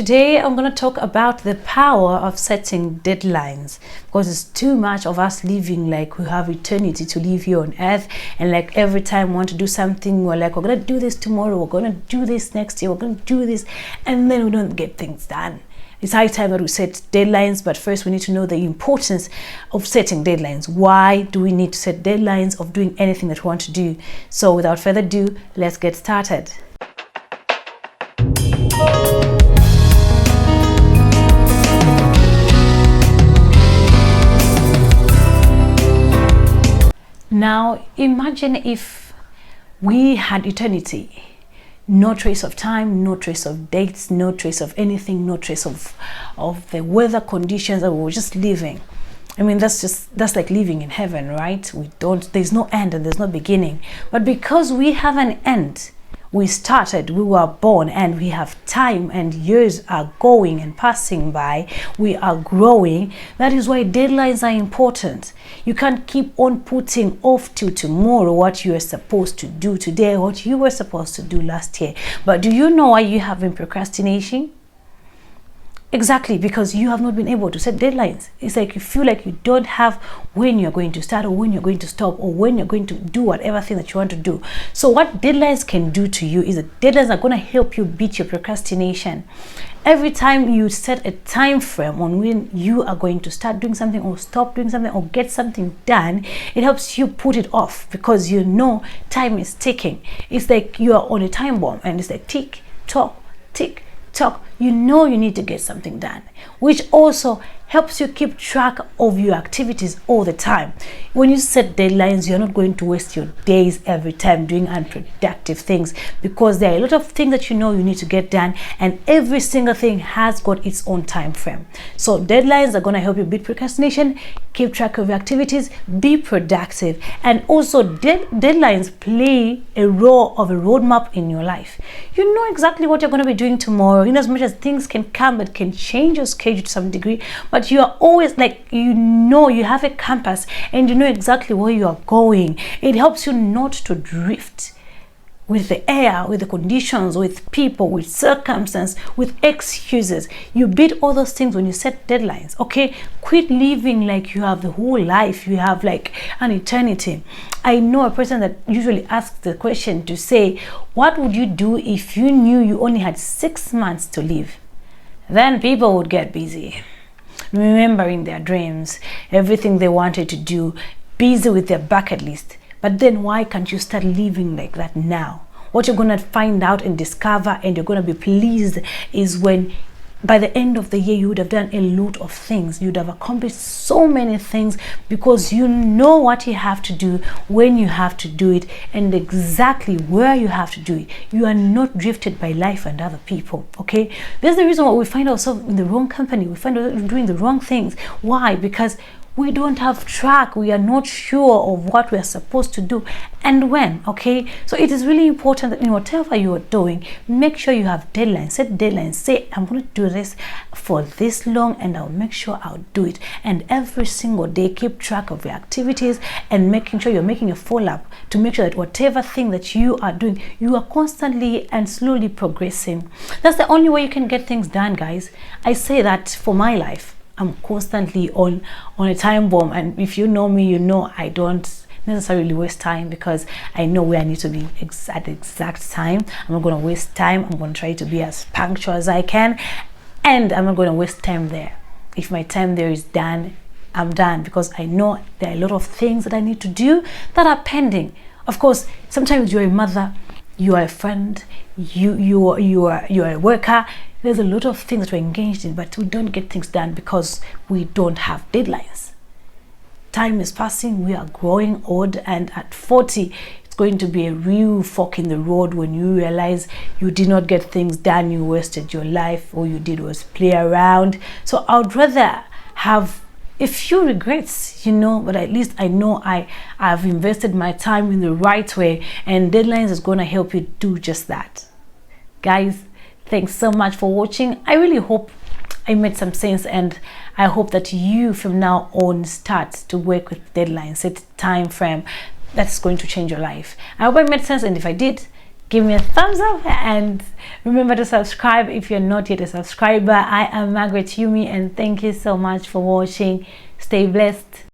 today I'm going to talk about the power of setting deadlines, because it's too much of us living like we have eternity to live here on earth, and like every time we want to do something, we're like, we're going to do this tomorrow, we're going to do this next year, we're going to do this, and then we don't get things done. It's high time that we set deadlines, but first we need to know the importance of setting deadlines. Why do we need to set deadlines of doing anything that we want to do? So without further ado, let's get started. Now, imagine if we had eternity. No trace of time, no trace of dates, no trace of anything, no trace of the weather conditions, and we were just living. I mean, that's like living in heaven, right? There's no end and there's no beginning. But because we have an end, we were born, and we have time, and years are going and passing by, we are growing. That is why deadlines are important. You can't keep on putting off till tomorrow what you are supposed to do today, what you were supposed to do last year. But do you know why you have been procrastinating? Exactly, because you have not been able to set deadlines. It's like you feel like you don't have when you're going to start, or when you're going to stop, or when you're going to do whatever thing that you want to do. So what deadlines can do to you is that deadlines are going to help you beat your procrastination. Every time you set a time frame on when you are going to start doing something, or stop doing something, or get something done, it helps you put it off, because you know time is ticking. It's like you are on a time bomb, and it's like tick tock, tick tock. You know you need to get something done, which also helps you keep track of your activities all the time. When you set deadlines, you're not going to waste your days every time doing unproductive things, because there are a lot of things that you know you need to get done, and every single thing has got its own time frame. So deadlines are going to help you beat procrastination, keep track of your activities, be productive, and also deadlines play a role of a roadmap in your life. You know exactly what you're going to be doing tomorrow, in as much as things can come that can change your schedule to some degree, but you are always like, you know, you have a compass and you know exactly where you are going. It helps you not to drift with the air, with the conditions, with people, with circumstance, with excuses. You beat all those things when you set deadlines. Okay, quit living like you have the whole life, you have like an eternity. I know a person that usually asks the question to say, what would you do if you knew you only had 6 months to live? Then people would get busy, remembering their dreams, everything they wanted to do, busy with their bucket list. But then why can't you start living like that now? What you're going to find out and discover, and you're going to be pleased, is when by the end of the year you would have done a lot of things. You'd have accomplished so many things, because you know what you have to do, when you have to do it, and exactly where you have to do it. You are not drifted by life and other people. Okay, there's the reason why we find ourselves in the wrong company, we find ourselves doing the wrong things. Why? Because we don't have track. We are not sure of what we are supposed to do and when. Okay, so it is really important that in whatever you are doing, make sure you have deadlines. Set deadlines. Say, I'm going to do this for this long, and I'll make sure I'll do it. And every single day, keep track of your activities, and making sure you're making a follow-up to make sure that whatever thing that you are doing, you are constantly and slowly progressing. That's the only way you can get things done, guys. I say that for my life. I'm constantly on a time bomb, and if you know me, you know I don't necessarily waste time, because I know where I need to be at the exact time. I'm not going to waste time. I'm going to try to be as punctual as I can, and I'm not going to waste time there. If my time there is done, I'm done, because I know there are a lot of things that I need to do that are pending. Of course, sometimes you're a mother, you are a friend, you are a worker. There's a lot of things that we're engaged in, but we don't get things done because we don't have deadlines. Time is passing, we are growing old, and at 40, it's going to be a real fork in the road when you realize you did not get things done, you wasted your life. All you did was play around. So I would rather have a few regrets, you know, but at least I know I've invested my time in the right way, and deadlines is going to help you do just that. Guys, thanks so much for watching. I really hope I made some sense, and I hope that you from now on start to work with deadlines, set time frame. That's going to change your life. I hope I made sense, and if I did, give me a thumbs up and remember to subscribe if you're not yet a subscriber. I am Margaret Yumi, and thank you so much for watching. Stay blessed.